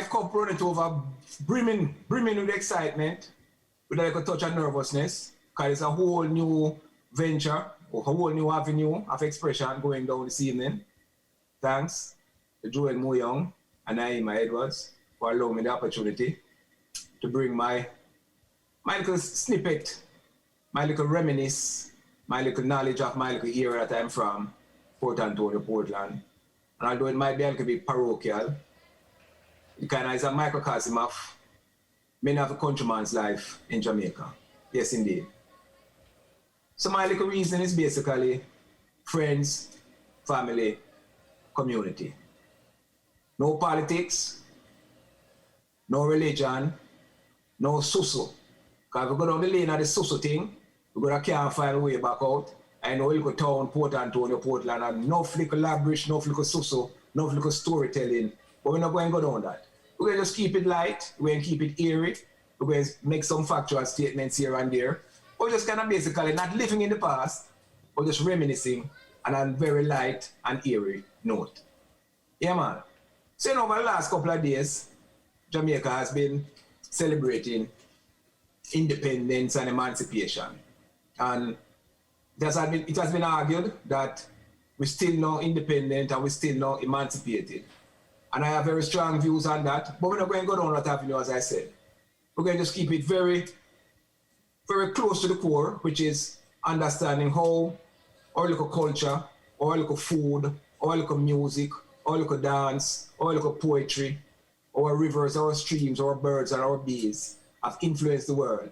cup running over, brimming with excitement, with like a touch of nervousness, because it's a whole new venture, or a whole new avenue of expression going down this evening. Thanks to Joel Moyoung and Naima Edwards for allowing me the opportunity to bring my little snippet, my little reminisce, my little knowledge of my little era that I'm from, Port Antonio, Portland. And although it might be a little bit parochial, it kind of is a microcosm of many of the countryman's life in Jamaica. Yes, indeed. So my little reason is basically friends, family, community. No politics, no religion, no susu. Because if we go down the lane of the susu thing, we're going to can't find a way back out. I know you go town, Port Antonio, Portland, and no flicker labrish, no flicker susu, no flicker storytelling. But we're not going to go down that. We're going to just keep it light, we're going to keep it eerie, we're going to make some factual statements here and there. We're just kind of basically not living in the past, but just reminiscing on a very light and eerie note. Yeah, man. So, over the last couple of days, Jamaica has been celebrating independence and emancipation. And it has been argued that we're still not independent and we're still not emancipated. And I have very strong views on that, but we're not going to go down that avenue, as I said. We're going to just keep it very, very close to the core, which is understanding how our local culture, our local food, our local music, our local dance, our local poetry, our rivers, our streams, our birds, and our bees have influenced the world.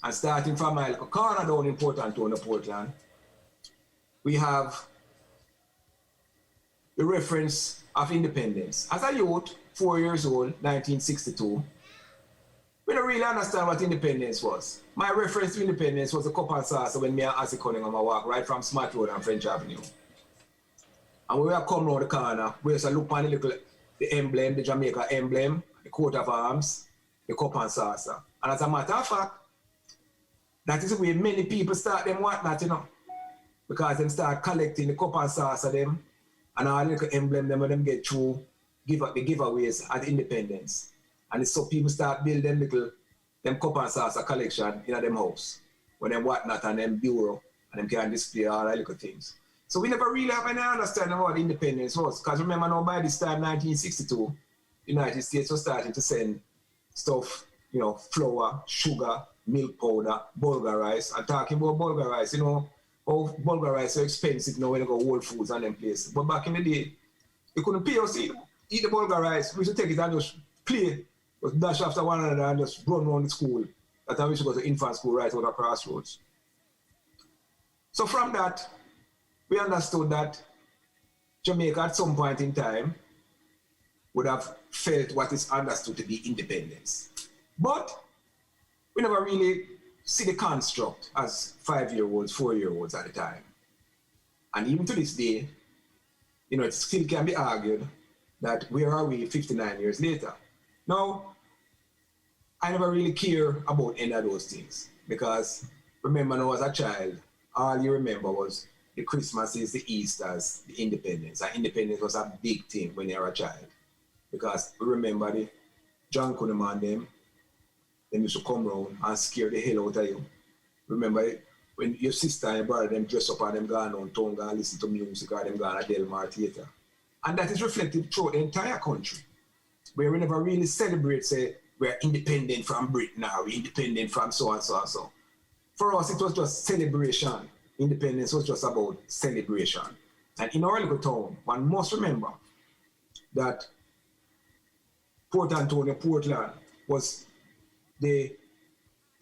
And starting from my local corner down in Port Antonio, Portland, we have the reference of independence. As a youth, 4 years old, 1962, we don't really understand what independence was. My reference to independence was a cup and saucer when me and Ozzy Cunningham walk right from Smart Road and French Avenue. And when we come around the corner, we just look on the emblem, the Jamaica emblem, the coat of arms, the cup and saucer. And as a matter of fact, that is the way many people start them whatnot, because them start collecting the cup and saucer them, and all the little emblem them when them get through the giveaways at independence. And so people start building them cup and saucer collection in them house, when them whatnot and them bureau, and them can display all the little things. So we never really have any understanding of what independence was, because remember now by this time, 1962, the United States was starting to send stuff, flour, sugar, milk powder, bulgur rice. And talking about bulgur rice, how bulgur rice is so expensive now when you go Whole Foods and them places. But back in the day, you couldn't pay us eat the bulgur rice. We used to take it and just play, just dash after one another and just run around the school. That time we used to go to infant school right out of Crossroads. So from that, we understood that Jamaica at some point in time would have felt what is understood to be independence. But we never really see the construct as 5-year-olds, 4-year-olds at the time. And even to this day, it still can be argued that where are we 59 years later? Now, I never really care about any of those things, because remember now as a child, all you remember was the Christmases, the Easters, the independence. And independence was a big thing when you were a child, because we remember the John Cunningham and them used to come around and scare the hell out of you. Remember when your sister and your brother them dress up and them gone on town, go and listen to music, or them gone to Del Mar Theatre. And that is reflected throughout the entire country, where we never really celebrate, say, we're independent from Britain or we're independent from so and so and so. For us, it was just celebration. Independence was just about celebration. And in our little town, one must remember that Port Antonio, Portland was the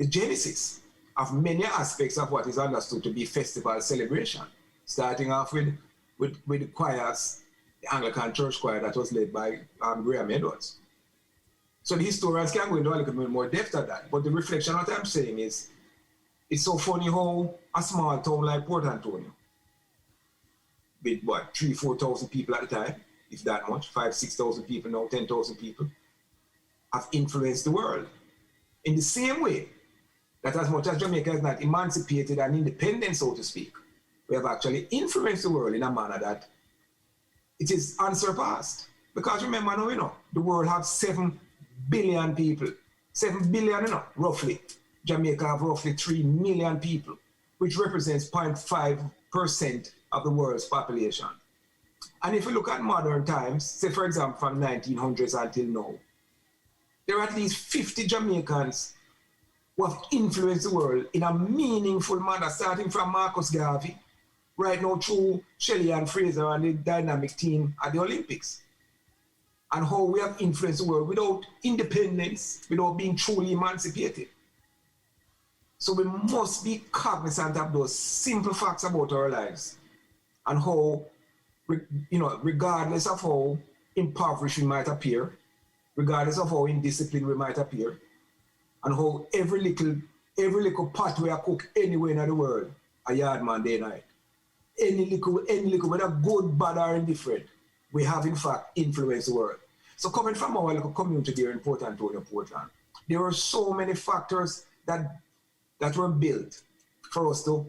genesis of many aspects of what is understood to be festival celebration, starting off with the choirs, the Anglican church choir that was led by Graham Edwards. So the historians can go into a little bit more depth of that, but the reflection of what I'm saying is, it's so funny how a small town like Port Antonio, with 3,000-4,000 people at the time, if that much, 5,000-6,000 people now, 10,000 people, have influenced the world. In the same way that as much as Jamaica is not emancipated and independent, so to speak, we have actually influenced the world in a manner that it is unsurpassed. Because remember now, the world has 7 billion people. 7 billion, roughly. Jamaica have roughly 3 million people, which represents 0.5% of the world's population. And if you look at modern times, say for example from 1900s until now, there are at least 50 Jamaicans who have influenced the world in a meaningful manner, starting from Marcus Garvey, right now through Shelley and Fraser and the dynamic team at the Olympics. And how we have influenced the world without independence, without being truly emancipated. So we must be cognizant of those simple facts about our lives and how, regardless of how impoverished we might appear, regardless of how indisciplined we might appear, and how every little pot we cook anywhere in the world, a yard man day and night. Any little, whether good, bad, or indifferent, we have in fact influenced the world. So coming from our local community there in Port Antonio, Portland, there are so many factors that were built for us to,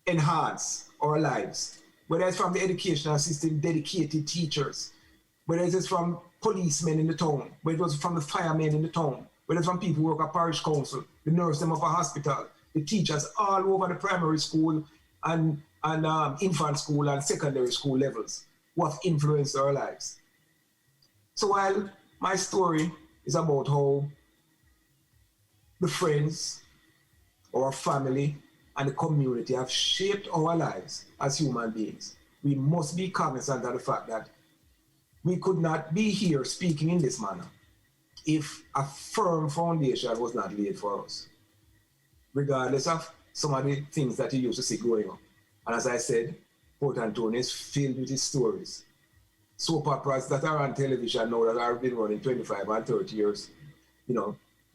enhance our lives. Whether it's from the educational system, dedicated teachers, whether it's from policemen in the town, whether it was from the firemen in the town, whether it's from people who work at parish council, the nurse them of a hospital, the teachers all over the primary school and infant school and secondary school levels who have influenced our lives. So while my story is about how the friends, our family, and the community have shaped our lives as human beings, we must be cognizant of the fact that we could not be here speaking in this manner if a firm foundation was not laid for us, regardless of some of the things that you used to see growing up. And as I said, Port Antonio is filled with its stories. Soap operas that are on television now that have been running 25 and 30 years,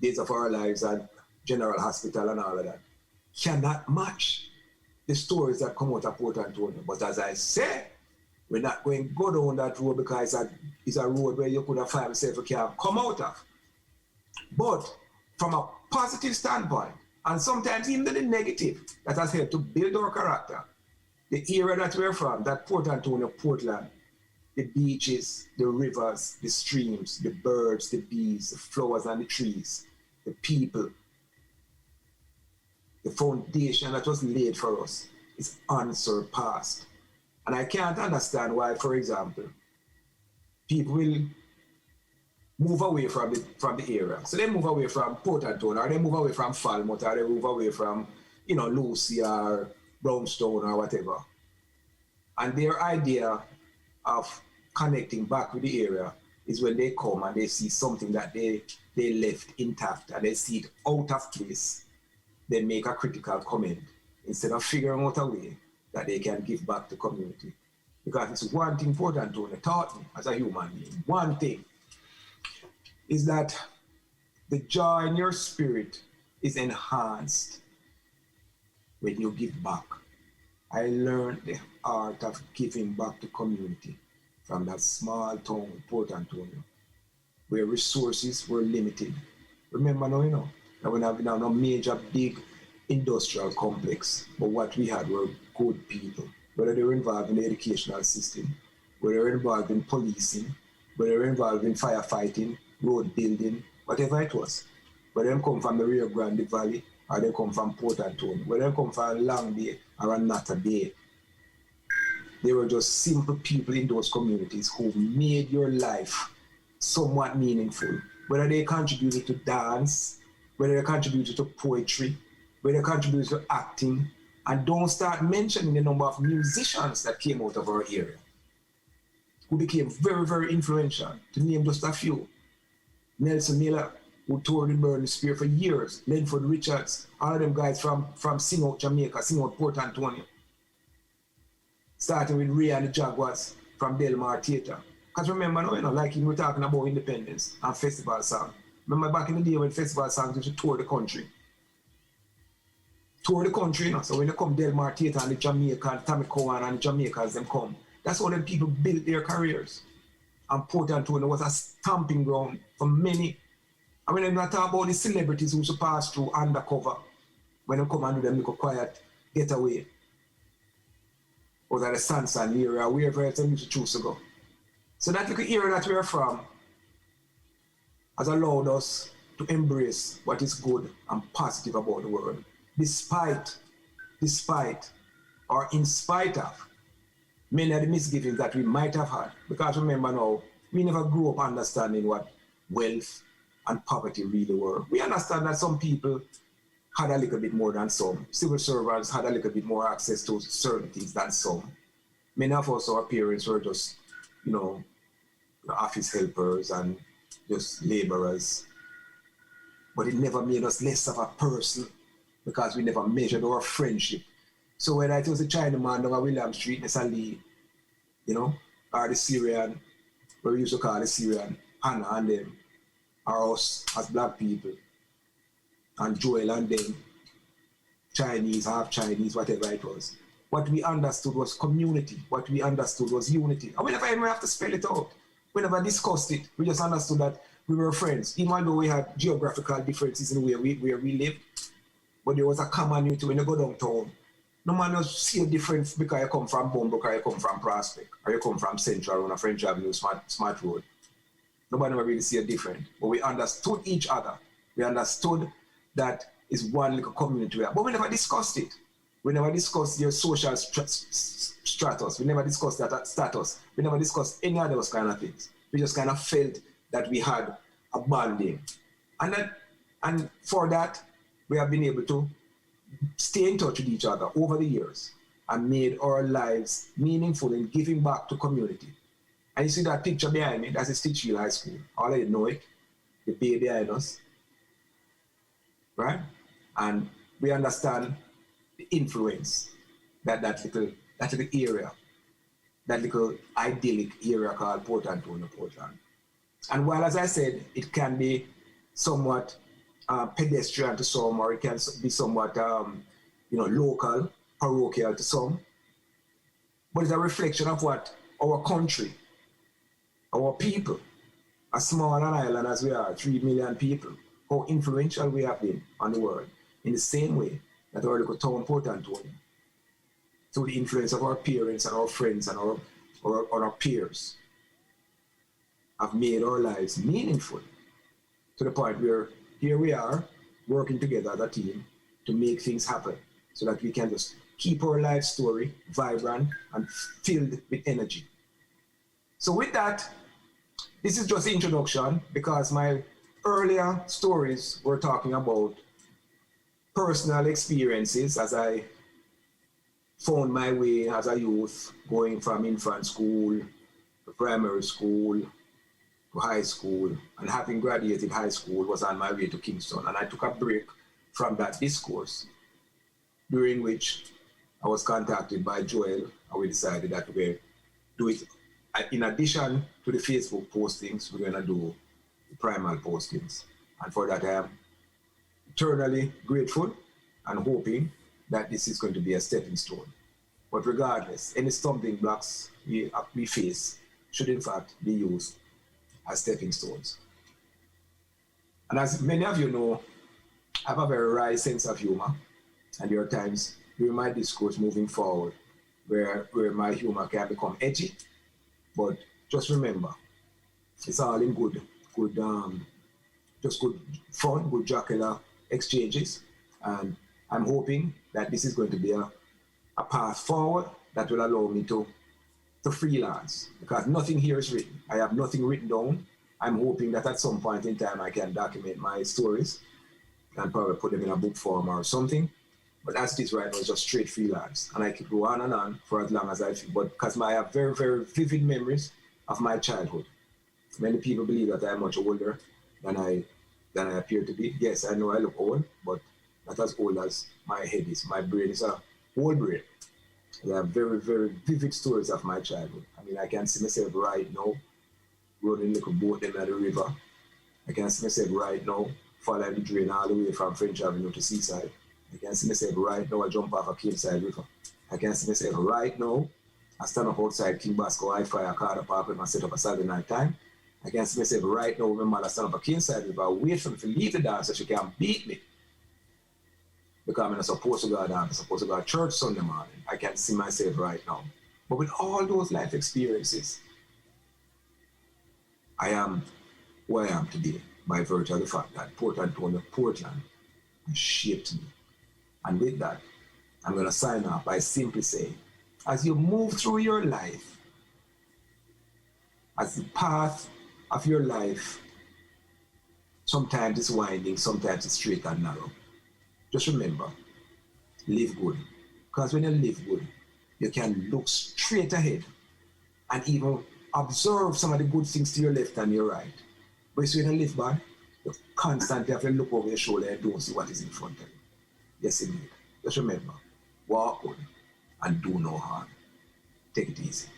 Days of Our Lives and General Hospital and all of that, cannot match the stories that come out of Port Antonio. But as I say, we're not going to go down that road because it's a road where you could have found yourself a cab come out of. But from a positive standpoint, and sometimes even the negative, that has helped to build our character, the area that we're from, that Port Antonio, Portland, the beaches, the rivers, the streams, the birds, the bees, the flowers and the trees, the people, the foundation that was laid for us is unsurpassed. And I can't understand why, for example, people will move away from the area. So they move away from Port Antonio, or they move away from Falmouth, or they move away from, Lucy or Brownstone or whatever. And their idea of connecting back with the area is when they come and they see something that they left intact and they see it out of place, they make a critical comment instead of figuring out a way that they can give back to the community. Because it's one thing Port Antonio taught me as a human being. One thing is that the joy in your spirit is enhanced when you give back. I learned the art of giving back to community from that small town, Port Antonio, where resources were limited. Remember now, that we have no major big industrial complex, but what we had were good people, whether they were involved in the educational system, whether they were involved in policing, whether they were involved in firefighting, road building, whatever it was. Whether they come from the Rio Grande Valley, or they come from Port Antonio, whether they come from Long Bay or Nata Bay. They were just simple people in those communities who made your life somewhat meaningful. Whether they contributed to dance, whether they contributed to poetry, whether they contributed to acting, and don't start mentioning the number of musicians that came out of our area, who became very, very influential, to name just a few. Nelson Miller, who toured in Burning Spear for years, Lenford Richards, all of them guys from Sing Out Jamaica, Sing Out Port Antonio. Starting with Ray and the Jaguars from Del Mar Theatre. Because remember now, like you were talking about independence and festival song. Remember back in the day when festival songs used to tour the country. So when they come Del Mar Theatre and the Jamaican, Tommy Cowan and the Jamaicans, them come. That's how them people built their careers. And Port Antonio was a stamping ground for many. I mean, I'm not talking about the celebrities who used to pass through undercover when they come and do them little quiet getaway. Or that the Sansan area, wherever else they used to choose to go. So that little era that we're from has allowed us to embrace what is good and positive about the world, despite, or in spite of many of the misgivings that we might have had. Because remember now, we never grew up understanding what wealth and poverty really were. We understand that some people had a little bit more than some. Civil servants had a little bit more access to certain things than some. Many of us, our parents were just, office helpers and just laborers. But it never made us less of a person because we never measured our friendship. So whether it was a Chinaman down William Street, Nesali, or the Syrian, where we used to call the Syrian, Hannah and them, or us as black people, and Joel and them, Chinese, half Chinese, whatever it was. What we understood was community. What we understood was unity. And we never even have to spell it out. We never discussed it. We just understood that we were friends, even though we had geographical differences in where we lived. But there was a common unity when you go downtown. No man will see a difference because you come from Bombrook or you come from Prospect or you come from Central on a French Avenue, Smart Road. Nobody will really see a difference. But we understood each other. We understood that it's one little community we have. But we never discussed it. We never discussed your social stratus. We never discussed that status. We never discussed any of those kind of things. We just kind of felt that we had a bonding. And for that, we have been able to stay in touch with each other over the years and made our lives meaningful in giving back to community. And you see that picture behind me, that's a Titchfield High School. All of you know it, the bay behind us, right? And we understand the influence that little area, that little idyllic area called Port Antonio, Portland. And while, as I said, it can be somewhat pedestrian to some, or it can be somewhat, local, parochial to some, but it's a reflection of what our country, our people, as small an island as we are, 3 million people, how influential we have been on the world, in the same way that our little town, Port Antonio, through the influence of our parents and our friends and our peers, have made our lives meaningful to the point where here we are working together as a team to make things happen so that we can just keep our life story vibrant and filled with energy. So with that, this is just the introduction because my earlier stories were talking about personal experiences as I found my way as a youth, going from infant school to primary school to high school, and having graduated high school was on my way to Kingston. And I took a break from that discourse, during which I was contacted by Joel, and we decided that we were do it. In addition to the Facebook postings, we're gonna do the Primal postings. And for that, I am eternally grateful and hoping that this is going to be a stepping stone. But regardless, any stumbling blocks we face should in fact be used as stepping stones. And as many of you know, I have a very wry sense of humor, and there are times during my discourse moving forward where my humor can become edgy, but just remember, it's all in good fun, good jocular exchanges, and I'm hoping that this is going to be a path forward that will allow me to freelance, because nothing here is written. I have nothing written down. I'm hoping that at some point in time I can document my stories and probably put them in a book form or something. But as it is right now, it's just straight freelance. And I could go on and on for as long as I feel. But because I have very, very vivid memories of my childhood. Many people believe that I'm much older than I appear to be. Yes, I know I look old, but not as old as my head is. My brain is a whole brain. I have very, very vivid stories of my childhood. I mean, I can see myself right now running a little boat in the river. I can see myself right now following the drain all the way from French Avenue to Seaside. I can see myself right now I jump off a Kingside River. I can see myself right now I stand up outside King Basco Hi-Fi, a car park when I set up a Saturday night time. I can see myself right now when my mother stand up a Kingside River, wait for me to leave the dance so she can beat me. Because I'm not supposed to go down, I'm supposed to go to church Sunday morning. I can see myself right now. But with all those life experiences, I am who I am today by virtue of the fact that Port Antonio, Portland shaped me. And with that, I'm going to sign off by simply saying, as you move through your life, as the path of your life, sometimes it's winding, sometimes it's straight and narrow. Just remember, live good. Because when you live good, you can look straight ahead and even observe some of the good things to your left and your right. But when you live bad, you constantly have to look over your shoulder and don't see what is in front of you. Yes, indeed. Just remember, walk good and do no harm. Take it easy.